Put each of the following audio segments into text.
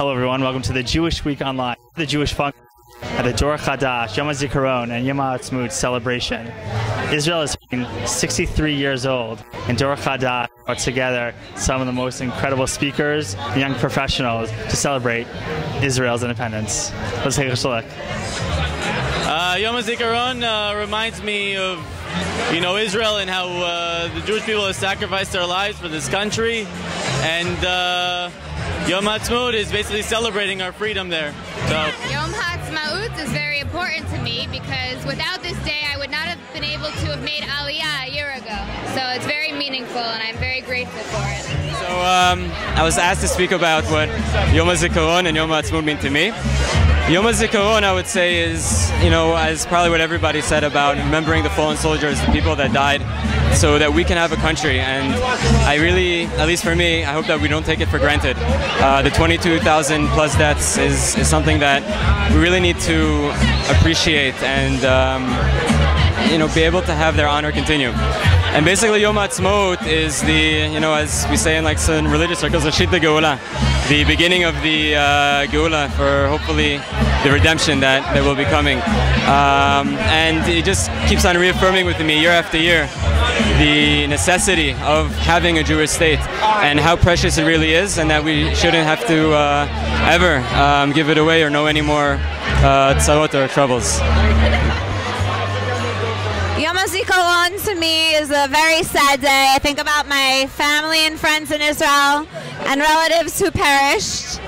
Hello everyone, welcome to the Jewish Week Online, the Jewish function at the Dor Chadash, Yom HaZikaron, and Yom HaAtzmaut celebration. Israel is 63 years old, and Dor Chadash brought together some of the most incredible speakers and young professionals to celebrate Israel's independence. Let's take a look. Yom HaZikaron reminds me of, Israel and how the Jewish people have sacrificed their lives for this country, and Yom HaAtzmaut is basically celebrating our freedom there. So Yom HaAtzmaut is very important to me because without this day I would not have been able to have made Aliyah a year ago. So it's very meaningful and I'm very grateful for it. So I was asked to speak about what Yom HaZikaron and Yom HaAtzmaut mean to me. Yom HaZikaron, I would say, is, as probably what everybody said about remembering the fallen soldiers, the people that died, so that we can have a country. And I really, at least for me, I hope that we don't take it for granted. The 22,000 plus deaths is something that we really need to appreciate and, be able to have their honor continue. And basically, Yom HaAtzmaut is the, as we say in some religious circles, the Geula, the beginning of the Geula for hopefully the redemption that will be coming. And it just keeps on reaffirming with me year after year the necessity of having a Jewish state and how precious it really is, and that we shouldn't have to ever give it away or know any more tzarot or troubles. Yom HaZikaron to me is a very sad day. I think about my family and friends in Israel and relatives who perished.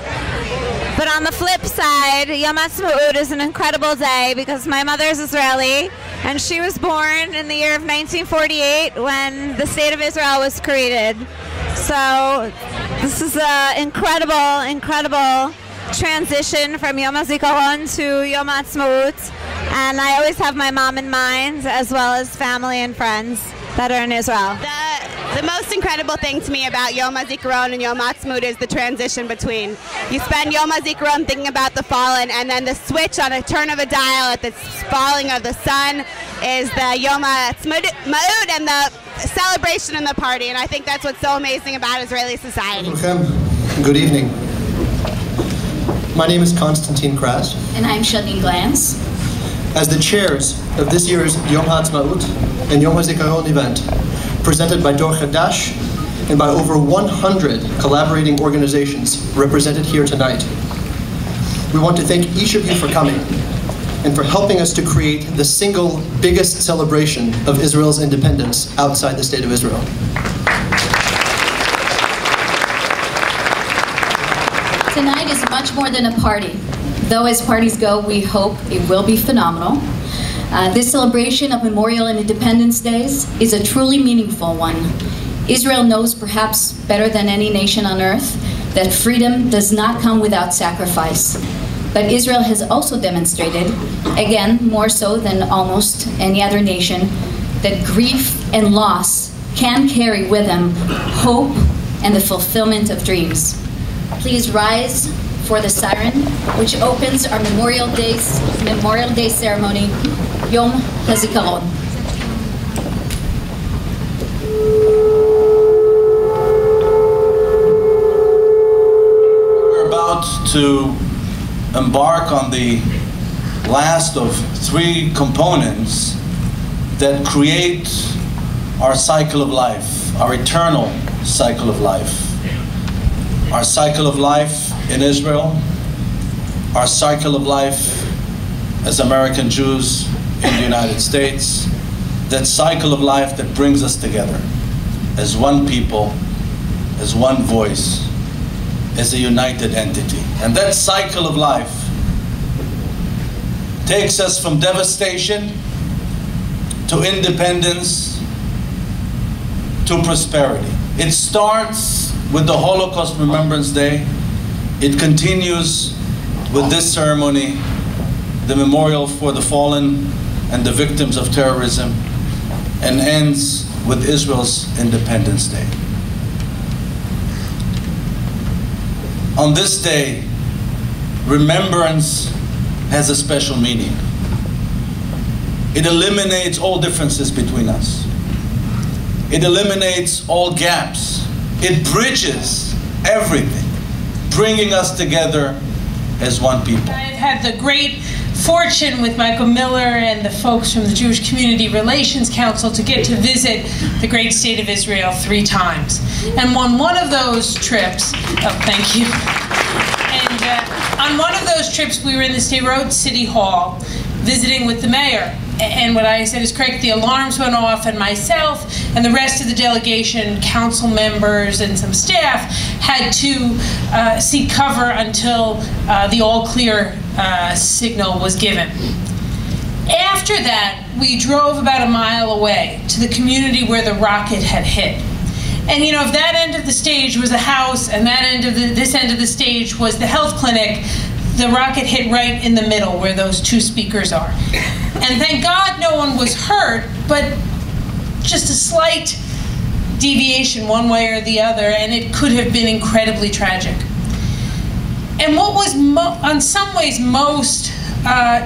But on the flip side, Yom HaAtzmaut is an incredible day because my mother is Israeli and she was born in the year of 1948 when the State of Israel was created. So this is an incredible transition from Yom HaZikaron to Yom HaAtzmaut. And I always have my mom in mind, as well as family and friends that are in Israel. The most incredible thing to me about Yom HaZikaron and Yom HaAtzmaut is the transition between. You spend Yom HaZikaron thinking about the fallen, and then the switch on a turn of a dial at the falling of the sun is the Yom HaAtzmaut and the celebration and the party. And I think that's what's so amazing about Israeli society. Good evening. My name is Konstantin Kras. And I'm Shadin Glantz. As the chairs of this year's Yom HaAtzmaut and Yom HaZikaron event, presented by Dor Chadash and by over 100 collaborating organizations represented here tonight, we want to thank each of you for coming and for helping us to create the single biggest celebration of Israel's independence outside the State of Israel. Tonight is much more than a party. Though as parties go, we hope it will be phenomenal. This celebration of Memorial and Independence Days is a truly meaningful one. Israel knows perhaps better than any nation on earth that freedom does not come without sacrifice. But Israel has also demonstrated, again, more so than almost any other nation, that grief and loss can carry with them hope and the fulfillment of dreams. Please rise for the siren, which opens our Memorial Day ceremony, Yom HaZikaron. We're about to embark on the last of three components that create our cycle of life, our eternal cycle of life. Our cycle of life in Israel, our cycle of life as American Jews in the United States, that cycle of life that brings us together as one people, as one voice, as a united entity. And that cycle of life takes us from devastation to independence to prosperity. It starts with the Holocaust Remembrance Day. It continues with this ceremony, the memorial for the fallen and the victims of terrorism, and ends with Israel's Independence Day. On this day, remembrance has a special meaning. It eliminates all differences between us. It eliminates all gaps. It bridges everything. bringing us together as one people. I've had the great fortune with Michael Miller and the folks from the Jewish Community Relations Council to get to visit the great state of Israel 3 times. And on one of those trips, thank you. And on one of those trips, we were in the Sderot City Hall visiting with the mayor. And what I said is correct, the alarms went off, and myself and the rest of the delegation, council members and some staff, had to seek cover until the all-clear signal was given. After that, we drove about a mile away to the community where the rocket had hit. And you know, if that end of the stage was a house and that end of this end of the stage was the health clinic, the rocket hit right in the middle where those 2 speakers are. And thank God no one was hurt, but just a slight deviation one way or the other, and it could have been incredibly tragic. And what was on some ways most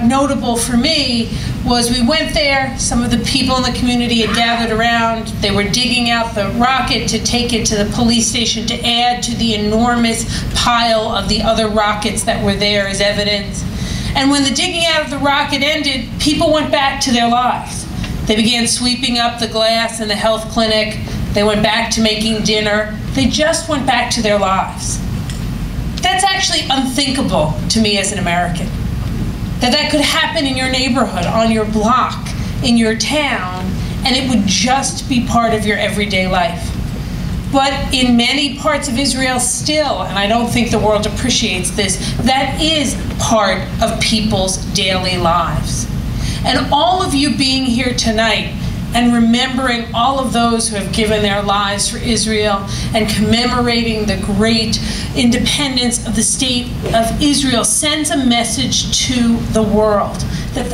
notable for me was we went there, some of the people in the community had gathered around, they were digging out the rocket to take it to the police station to add to the enormous pile of the other rockets that were there as evidence. And when the digging out of the rocket ended, people went back to their lives. They began sweeping up the glass in the health clinic, they went back to making dinner, they just went back to their lives. That's actually unthinkable to me as an American. That could happen in your neighborhood, on your block, in your town, and it would just be part of your everyday life. But in many parts of Israel still, and I don't think the world appreciates this, that is part of people's daily lives. And all of you being here tonight and remembering all of those who have given their lives for Israel and commemorating the great independence of the state of Israel sends a message to the world that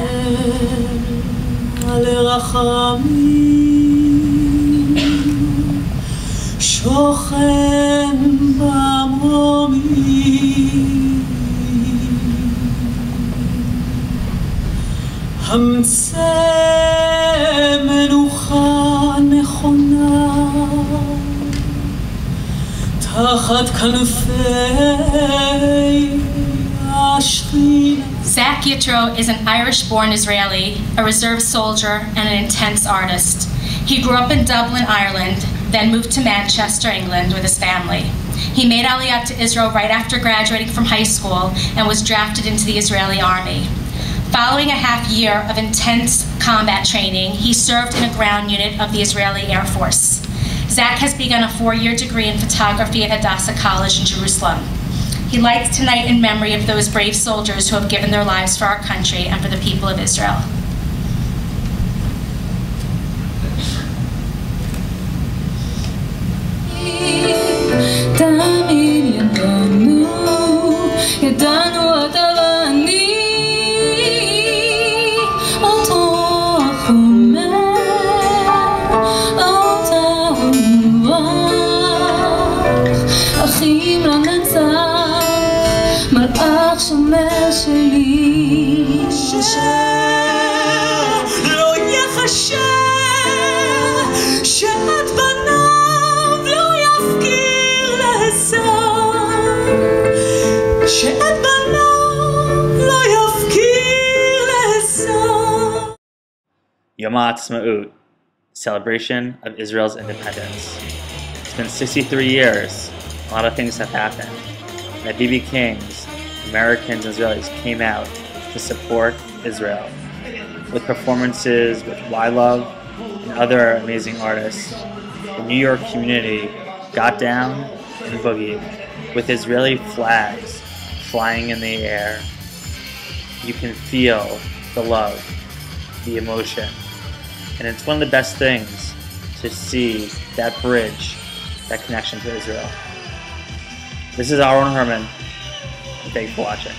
Zach Yitro is an Irish-born Israeli, a reserve soldier, and an intense artist. He grew up in Dublin, Ireland, then moved to Manchester, England with his family. He made Aliyah to Israel right after graduating from high school and was drafted into the Israeli army. Following a half year of intense combat training, he served in a ground unit of the Israeli Air Force. Zach has begun a 4-year degree in photography at Hadassah College in Jerusalem. He lights tonight in memory of those brave soldiers who have given their lives for our country and for the people of Israel. Yom HaAtzmaut, celebration of Israel's independence. It's been 63 years. A lot of things have happened. That BB King's, Americans and Israelis came out to support Israel with performances with Y Love and other amazing artists. The New York community got down and boogied with Israeli flags flying in the air. You can feel the love, the emotion, and it's one of the best things to see that bridge, that connection to Israel. This is Aaron Herman. Thanks for watching.